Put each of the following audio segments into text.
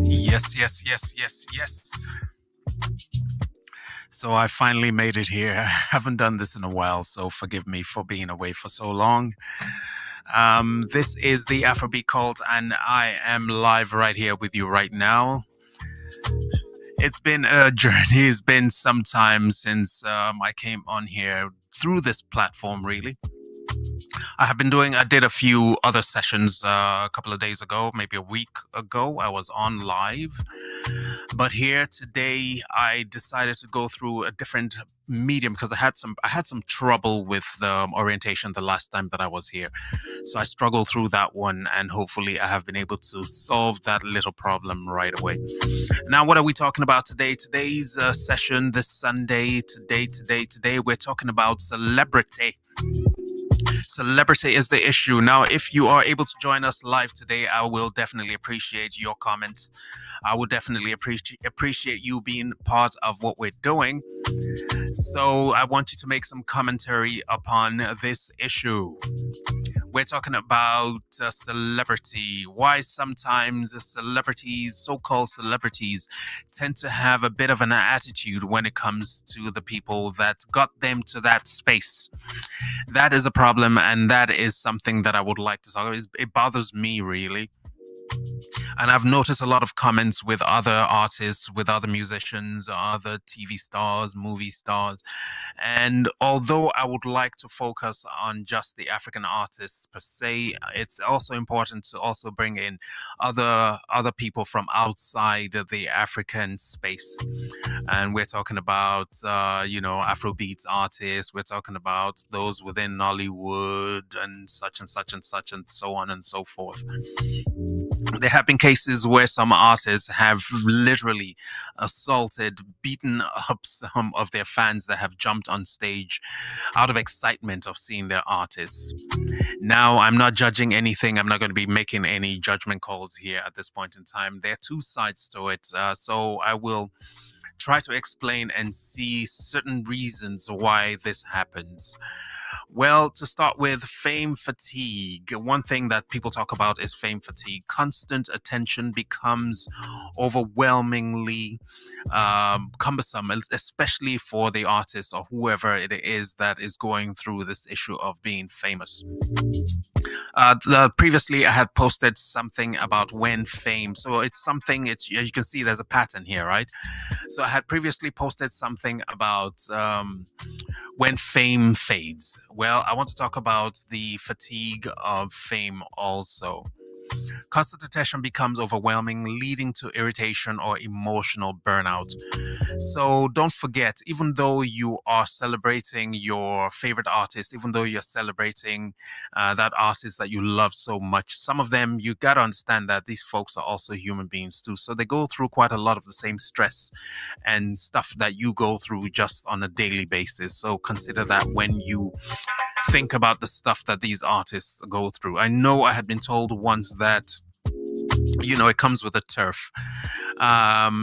Yes, yes, yes, yes, yes. So I finally made it here. I haven't done this in a while, so forgive me for being away for so long. This is the Afrobeat Cult, and I am live right here with you right now. It's been a journey. It's been some time since I came on here through this platform, really. I did a few other sessions a couple of days ago, maybe a week ago. I was on live. But here today, I decided to go through a different medium because I had some trouble with the orientation the last time that I was here. So I struggled through that one, and hopefully I have been able to solve that little problem right away. Now, what are we talking about today? Today's session, this Sunday, today, we're talking about celebrity. Celebrity is the issue. Now, if you are able to join us live today, I will definitely appreciate your comment. I would definitely appreciate you being part of what we're doing. So I want you to make some commentary upon this issue. We're talking about celebrity. Why sometimes celebrities, so-called celebrities, tend to have a bit of an attitude when it comes to the people that got them to that space. That is a problem, and that is something that I would like to talk about. It bothers me, really. And I've noticed a lot of comments with other artists, with other musicians, other TV stars, movie stars. And although I would like to focus on just the African artists per se, it's also important to also bring in other people from outside of the African space. And we're talking about Afrobeats artists. We're talking about those within Nollywood and such and such and such and so on and so forth. There have been cases where some artists have literally assaulted, beaten up some of their fans that have jumped on stage out of excitement of seeing their artists. Now, I'm not judging anything. I'm not going to be making any judgment calls here at this point in time. There are two sides to it. So I will try to explain and see certain reasons why this happens. Well, to start with, fame fatigue. One thing that people talk about is fame fatigue. Constant attention becomes overwhelmingly cumbersome, especially for the artist or whoever it is that is going through this issue of being famous. Previously, I had posted something about when fame. So it's something. It's you can see there's a pattern here, right? So I had previously posted something about when fame fades. Well, I want to talk about the fatigue of fame also. Constant attention becomes overwhelming, leading to irritation or emotional burnout. So don't forget, even though you are celebrating your favorite artist, even though you're celebrating that artist that you love so much, some of them, you got to understand that these folks are also human beings too. So they go through quite a lot of the same stress and stuff that you go through just on a daily basis. So consider that when you think about the stuff that these artists go through. I know I had been told once that it comes with a turf.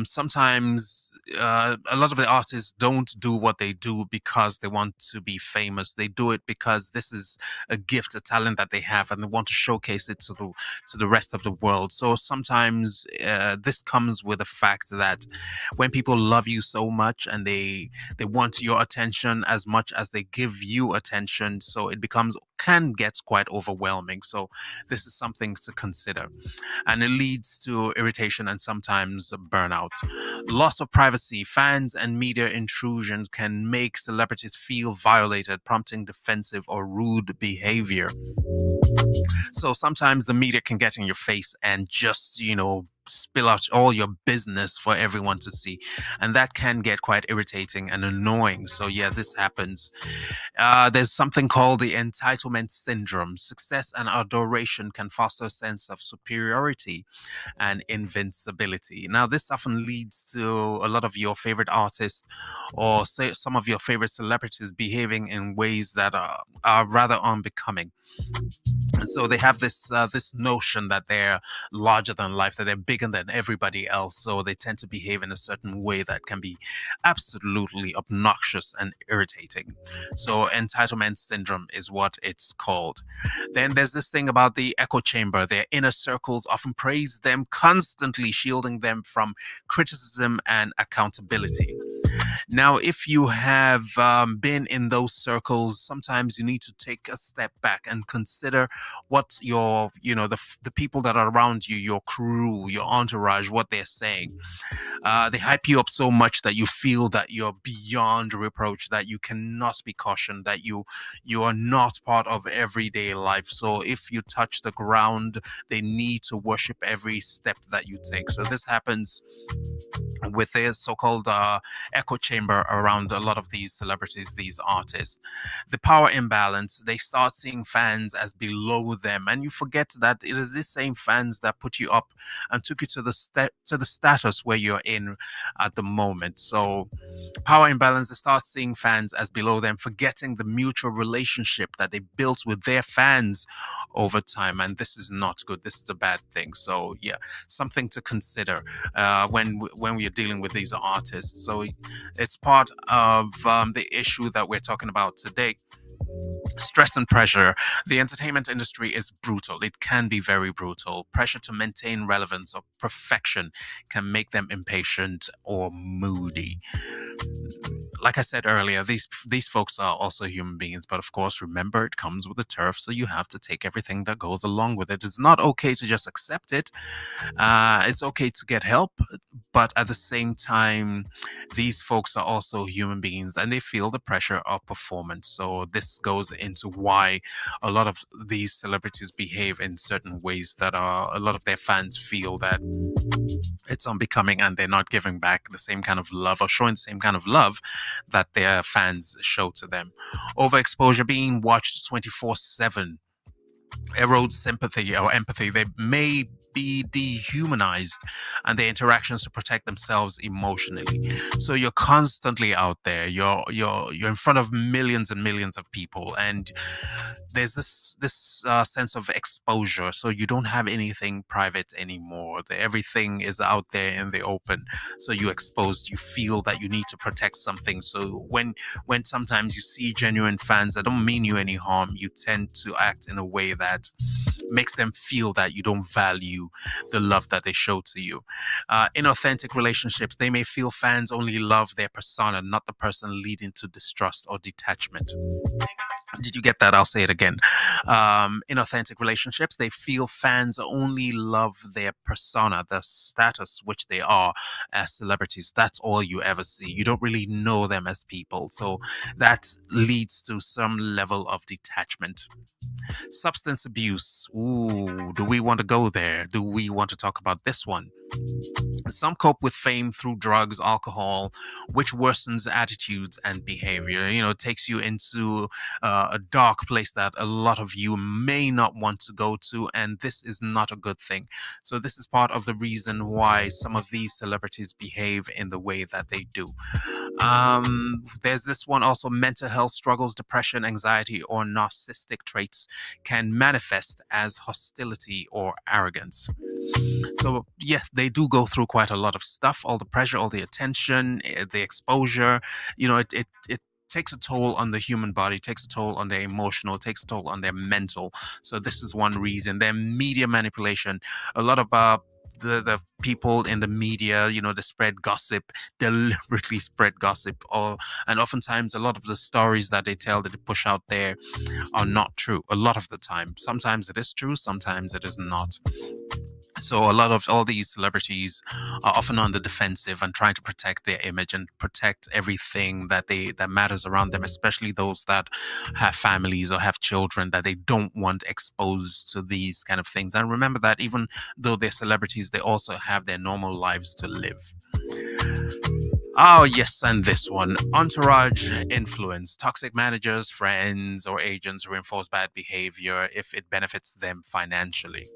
Sometimes a lot of the artists don't do what they do because they want to be famous. They do it because this is a gift, a talent that they have, and they want to showcase it to the rest of the world. So sometimes this comes with the fact that when people love you so much and they want your attention as much as they give you attention, so it can get quite overwhelming. So this is something to consider, and it leads to irritation and sometimes burnout. Loss of privacy. Fans and media intrusion can make celebrities feel violated, prompting defensive or rude behavior. So sometimes the media can get in your face and just, spill out all your business for everyone to see. And that can get quite irritating and annoying. So, yeah, this happens. There's something called the entitlement syndrome. Success and adoration can foster a sense of superiority and invincibility. Now, this often leads to a lot of your favorite artists or say some of your favorite celebrities behaving in ways that are rather unbecoming. And so they have this notion that they're larger than life, that they're bigger than everybody else, so they tend to behave in a certain way that can be absolutely obnoxious and irritating. So entitlement syndrome is what it's called. Then there's this thing about the echo chamber. Their inner circles often praise them, constantly shielding them from criticism and accountability. Now, if you have been in those circles, sometimes you need to take a step back and consider what your, the people that are around you, your crew, your entourage, what they're saying. They hype you up so much that you feel that you're beyond reproach, that you cannot be cautioned, that you are not part of everyday life. So if you touch the ground, they need to worship every step that you take. So this happens with the so-called echo chamber around a lot of these celebrities, these artists. The power imbalance, they start seeing fans as below them, and you forget that it is these same fans that put you up and took you to the status where you're in at the moment. So power imbalance, they start seeing fans as below them, forgetting the mutual relationship that they built with their fans over time. And this is not good. This is a bad thing. So yeah, something to consider when we are dealing with these artists. So it's part of the issue that we're talking about today. Stress and pressure. The entertainment industry is brutal. It can be very brutal. Pressure to maintain relevance or perfection can make them impatient or moody. Like I said earlier, these folks are also human beings, but of course, remember it comes with a turf, so you have to take everything that goes along with it. It's not okay to just accept it. It's okay to get help, but at the same time, these folks are also human beings and they feel the pressure of performance. So this goes into why a lot of these celebrities behave in certain ways that are a lot of their fans feel that it's unbecoming and they're not giving back the same kind of love or showing the same kind of love that their fans show to them. Overexposure, being watched 24/7, erodes sympathy or empathy. They may be dehumanized and their interactions to protect themselves emotionally. So you're constantly out there. You're in front of millions and millions of people, and there's this sense of exposure. So you don't have anything private anymore. Everything is out there in the open. So you're exposed. You feel that you need to protect something. So when sometimes you see genuine fans that don't mean you any harm, you tend to act in a way that makes them feel that you don't value the love that they show to you. Inauthentic relationships, they may feel fans only love their persona, not the person, leading to distrust or detachment. Did you get that? I'll say it again. Inauthentic relationships, they feel fans only love their persona, the status which they are as celebrities. That's all you ever see. You don't really know them as people. So that leads to some level of detachment. Substance abuse. Ooh, do we want to go there? Do we want to talk about this one? Some cope with fame through drugs, alcohol, which worsens attitudes and behavior. It takes you into a dark place that a lot of you may not want to go to, and this is not a good thing. So, this is part of the reason why some of these celebrities behave in the way that they do. There's this one also: mental health struggles, depression, anxiety, or narcissistic traits can manifest as hostility or arrogance. So yes, they do go through quite a lot of stuff, all the pressure, all the attention, the exposure. It takes a toll on the human body, takes a toll on their emotional, takes a toll on their mental. So this is one reason. Their media manipulation. A lot of the people in the media, they spread gossip, deliberately spread gossip, and oftentimes a lot of the stories that they tell, that they push out there, are not true. A lot of the time, sometimes it is true, sometimes it is not. So a lot of all these celebrities are often on the defensive and trying to protect their image and protect everything that matters around them, especially those that have families or have children that they don't want exposed to these kind of things. And remember that even though they're celebrities, they also have their normal lives to live. Oh, yes, and this one: entourage influence. Toxic managers, friends, or agents reinforce bad behavior if it benefits them financially.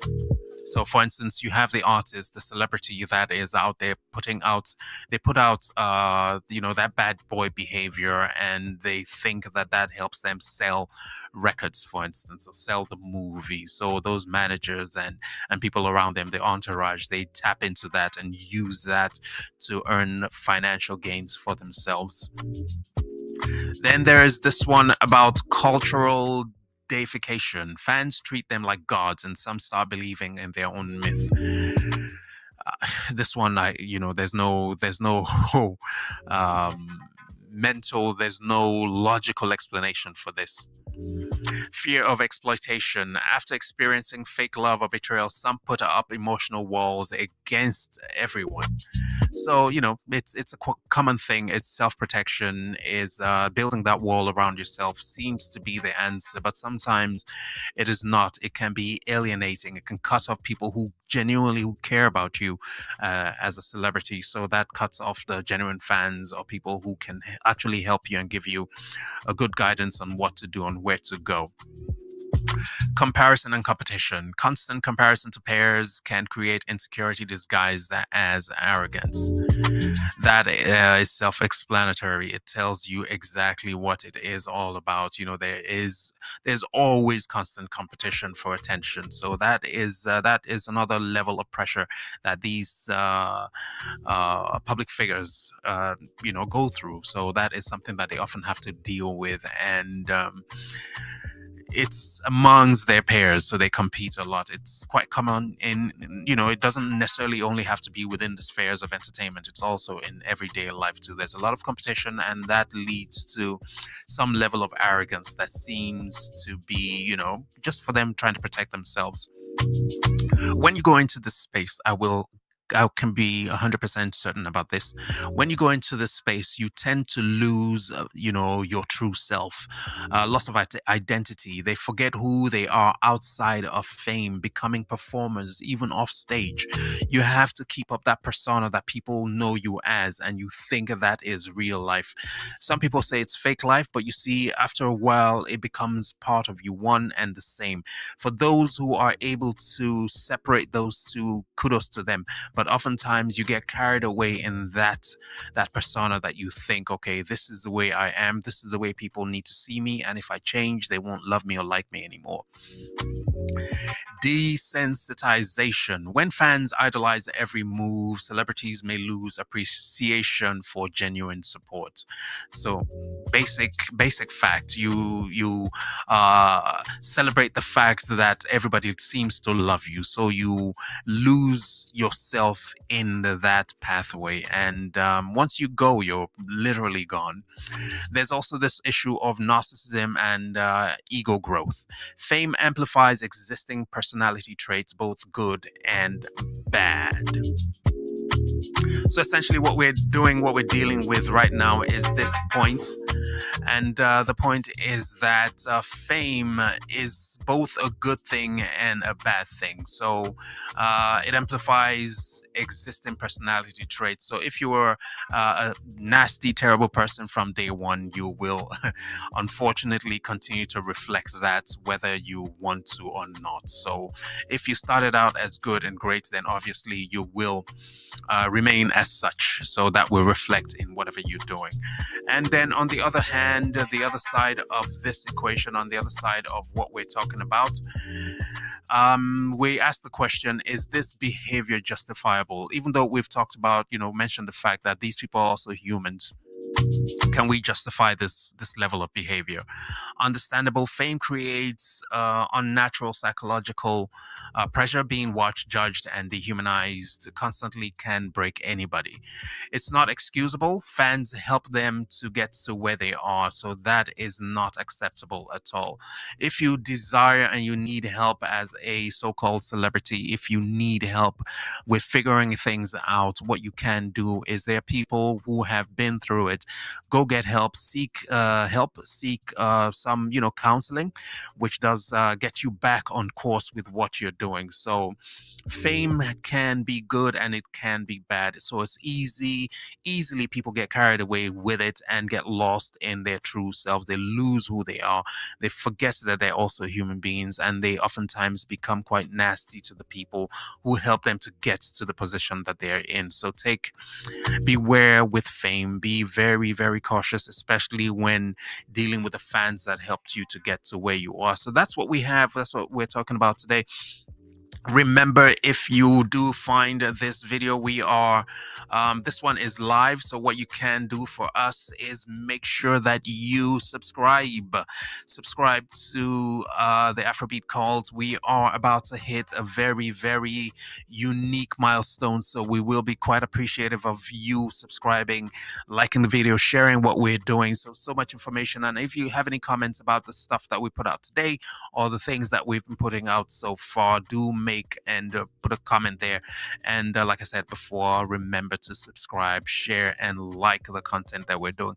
So, for instance, you have the artist, the celebrity that is out there putting out, they put out, that bad boy behavior, and they think that that helps them sell records, for instance, or sell the movie. So those managers and people around them, the entourage, they tap into that and use that to earn financial gains for themselves. Then there is this one about cultural deification. Fans treat them like gods, and some start believing in their own myth. This one, there's no um, there's no logical explanation for this. Fear of exploitation. After experiencing fake love or betrayal, some put up emotional walls against everyone. So it's a common thing. It's self-protection. Is building that wall around yourself seems to be the answer, but sometimes it is not. It can be alienating. It can cut off people who genuinely care about you as a celebrity. So that cuts off the genuine fans or people who can actually help you and give you a good guidance on what to do and where to go. Comparison and competition. Constant comparison to peers can create insecurity disguised as arrogance. That is self-explanatory. It tells you exactly what it is all about. There's always constant competition for attention. So that is another level of pressure that these public figures go through. So that is something that they often have to deal with, and it's amongst their peers, so they compete a lot. It's quite common it doesn't necessarily only have to be within the spheres of entertainment. It's also in everyday life too. There's a lot of competition, and that leads to some level of arrogance that seems to be, just for them trying to protect themselves. When you go into this space, I can be 100% certain about this. When you go into this space, you tend to lose, your true self, loss of identity. They forget who they are outside of fame, becoming performers, even off stage. You have to keep up that persona that people know you as, and you think that is real life. Some people say it's fake life, but you see, after a while, it becomes part of you, one and the same. For those who are able to separate those two, kudos to them. But oftentimes you get carried away in that persona that you think, okay, this is the way I am, this is the way people need to see me, and if I change, they won't love me or like me anymore. Desensitization. When fans idolize every move, celebrities may lose appreciation for genuine support. So, basic fact. You celebrate the fact that everybody seems to love you, so you lose yourself in that pathway. And once you go, you're literally gone. There's also this issue of narcissism and ego growth. Fame amplifies existing personality traits, both good and bad. So essentially, what we're dealing with right now is this point. And the point is that fame is both a good thing and a bad thing. So it amplifies existing personality traits. So if you were a nasty, terrible person from day one, you will unfortunately continue to reflect that whether you want to or not. So if you started out as good and great, then obviously you will remain as such. So that will reflect in whatever you're doing. And then on the other hand, the other side of this equation, on the other side of what we're talking about, we ask the question, is this behavior justifiable? Even though we've talked about, mentioned the fact that these people are also humans, can we justify this level of behavior? Understandable. Fame creates unnatural psychological pressure. Being watched, judged, and dehumanized constantly can break anybody. It's not excusable. Fans help them to get to where they are, so that is not acceptable at all. If you desire and you need help as a so-called celebrity, if you need help with figuring things out, what you can do is, there are people who have been through it go get help, seek some counseling, which does get you back on course with what you're doing. So fame can be good and it can be bad. So it's easily people get carried away with it and get lost in their true selves. They lose who they are. They forget that they're also human beings, and they oftentimes become quite nasty to the people who help them to get to the position that they're in. So beware with fame. Be very, very cautious, especially when dealing with the fans that helped you to get to where you are. So that's what we have. That's what we're talking about today. Remember, if you do find this video, we are this one is live, so what you can do for us is make sure that you subscribe to the Afrobeat calls. We are about to hit a very, very unique milestone, so we will be quite appreciative of you subscribing, liking the video, sharing what we're doing. So much information. And if you have any comments about the stuff that we put out today or the things that we've been putting out so far, do make and put a comment there. And like I said before, remember to subscribe, share, and like the content that we're doing.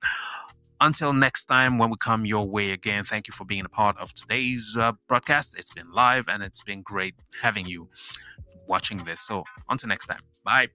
Until next time, when we come your way again, thank you for being a part of today's broadcast. It's been live and it's been great having you watching this. So until next time, bye.